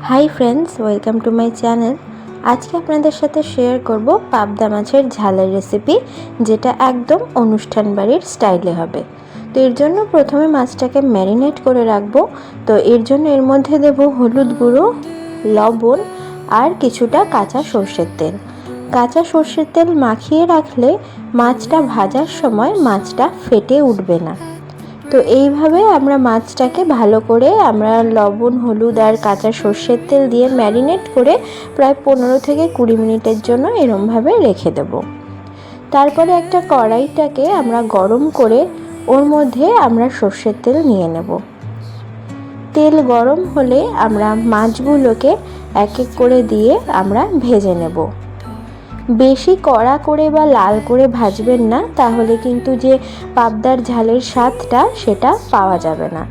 Hi friends, welcome to my channel. আজকে আপনাদের সাথে শেয়ার করব পাবদা মাছের ঝালের রেসিপি, যেটা একদম অনুষ্ঠান বাড়ির স্টাইলে হবে। তো এর জন্য প্রথমে মাছটাকে ম্যারিনেট করে রাখবো। তো এর জন্য এর মধ্যে দেব হলুদ গুঁড়ো, লবণ আর কিছুটা কাঁচা সর্ষের তেল। কাঁচা সর্ষের তেল মাখিয়ে রাখলে মাছটা ভাজার সময় মাছটা ফেটে উঠবে না। তো এইভাবে আমরা মাছটাকে ভালো করে আমরা লবণ, হলুদ আর কাঁচা সর্ষের তেল দিয়ে ম্যারিনেট করে প্রায় 15 থেকে 20 মিনিটের জন্য এরমভাবে রেখে দেব। তারপরে একটা কড়াইটাকে আমরা গরম করে ওর মধ্যে আমরা সর্ষের তেল নিয়ে নেব। তেল গরম হলে আমরা মাছগুলোকে এক এক করে দিয়ে আমরা ভেজে নেব। বেশি কড়া করে বা লাল করে ভাজবেন না, তাহলে কিন্তু যে পাবদার ঝালের স্বাদটা সেটা পাওয়া যাবে না।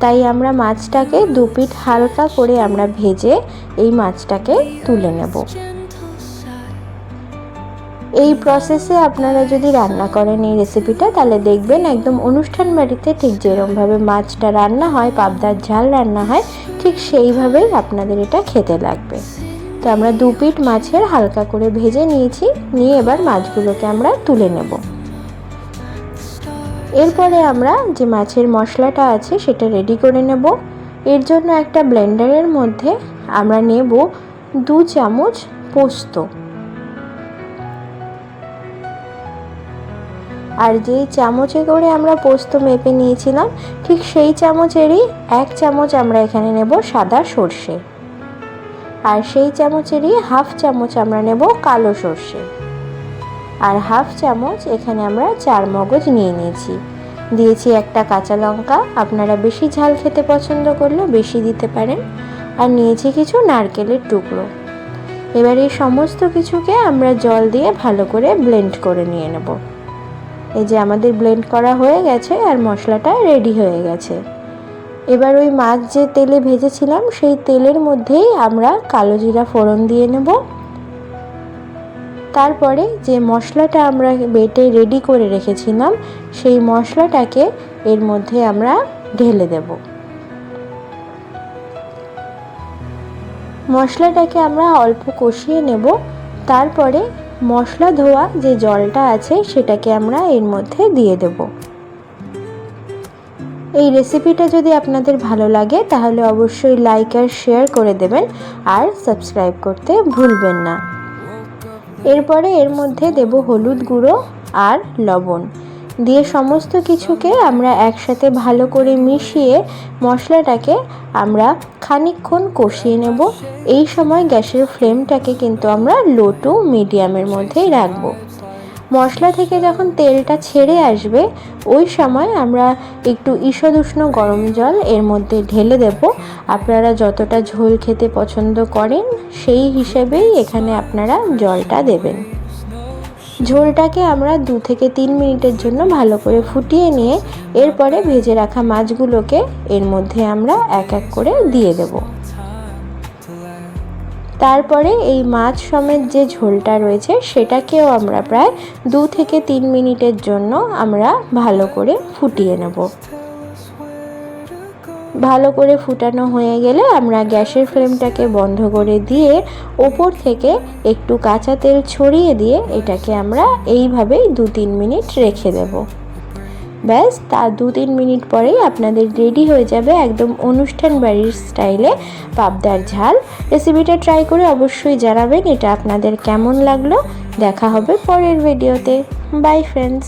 তাই আমরা মাছটাকে দুপিঠ হালকা করে আমরা ভেজে এই মাছটাকে তুলে নেব। এই প্রসেসে আপনারা যদি রান্না করেন এই রেসিপিটা, তাহলে দেখবেন একদম অনুষ্ঠান বাড়িতে ঠিক যেরকমভাবে মাছটা রান্না হয়, পাবদার ঝাল রান্না হয়, ঠিক সেইভাবেই আপনাদের এটা খেতে লাগবে। তো আমরা দু পিঠ মাছের হালকা করে ভেজে নিয়েছি, নিয়ে এবার মাছগুলোকে আমরা তুলে নেব। এরপরে আমরা যে মাছের মশলাটা আছে সেটা রেডি করে নেব। এর জন্য একটা ব্লেন্ডারের মধ্যে আমরা নেব 2 চামচ পোস্ত, আর যেই চামচে করে আমরা পোস্ত মেপে নিয়েছিলাম ঠিক সেই চামচেরই 1 চামচ আমরা এখানে নেব সাদা সর্ষে, আর সেই চামচেরই হাফ চামচ আমরা নেব কালো সর্ষে, আর হাফ চামচ এখানে আমরা 4 মগজ নিয়ে নিয়েছি। দিয়েছি একটা কাঁচা লঙ্কা, আপনারা বেশি ঝাল খেতে পছন্দ করলে বেশি দিতে পারেন, আর নিয়েছি কিছু নারকেলের টুকরো। এবার এই সমস্ত কিছুকে আমরা জল দিয়ে ভালো করে ব্লেন্ড করে নিয়ে নেব। এই যে আমাদের ব্লেন্ড করা হয়ে গেছে আর মশলাটা রেডি হয়ে গেছে। এবার ওই মাছ যে তেলে ভেজেছিলাম সেই তেলের মধ্যেই আমরা কালো জিরা ফোড়ন দিয়ে নেব। তারপরে যে মশলাটা আমরা বেটে রেডি করে রেখেছিলাম সেই মশলাটাকে এর মধ্যে আমরা ঢেলে দেব। মশলাটাকে আমরা অল্প কষিয়ে নেব। তারপরে মশলা ধোয়া যে জলটা আছে সেটাকে আমরা এর মধ্যে দিয়ে দেব। এই রেসিপিটা যদি আপনাদের ভালো লাগে তাহলে অবশ্যই লাইক আর শেয়ার করে দেবেন, আর সাবস্ক্রাইব করতে ভুলবেন না। এরপরে এর মধ্যে দেব হলুদ গুঁড়ো আর লবণ দিয়ে সমস্ত কিছুকে আমরা একসাথে ভালো করে মিশিয়ে মশলাটাকে আমরা খানিকক্ষণ কষিয়ে নেব। এই সময় গ্যাসের ফ্লেমটাকে কিন্তু আমরা লো টু মিডিয়ামের মধ্যেই রাখবো। মশলা থেকে যখন তেলটা ছেড়ে আসবে ওই সময় আমরা একটু ঈষৎ উষ্ণ গরম জল এর মধ্যে ঢেলে দেব। আপনারা যতটা ঝোল খেতে পছন্দ করেন সেই হিসেবেই এখানে আপনারা জলটা দেবেন। ঝোলটাকে আমরা 2 থেকে 3 মিনিটের জন্য ভালো করে ফুটিয়ে নিয়ে এরপরে ভেজে রাখা মাছগুলোকে এর মধ্যে আমরা এক এক করে দিয়ে দেব। তারপরে এই মাছ সমেত যে ঝোলটা রয়েছে সেটাকেও আমরা প্রায় 2 থেকে 3 মিনিটের জন্য আমরা ভালো করে ফুটিয়ে নেব। ভালো করে ফুটানো হয়ে গেলে আমরা গ্যাসের ফ্লেমটাকে বন্ধ করে দিয়ে ওপর থেকে একটু কাঁচা তেল ছড়িয়ে দিয়ে এটাকে আমরা এইভাবেই 2-3 মিনিট রেখে দেব। ব্যাস, তা 2-3 মিনিট পরেই আপনাদের রেডি হয়ে যাবে একদম অনুষ্ঠান বাড়ির স্টাইলে পাবদার ঝাল। রেসিপিটা ট্রাই করে অবশ্যই জানাবেন এটা আপনাদের কেমন লাগলো। দেখা হবে পরের ভিডিওতে। By friends.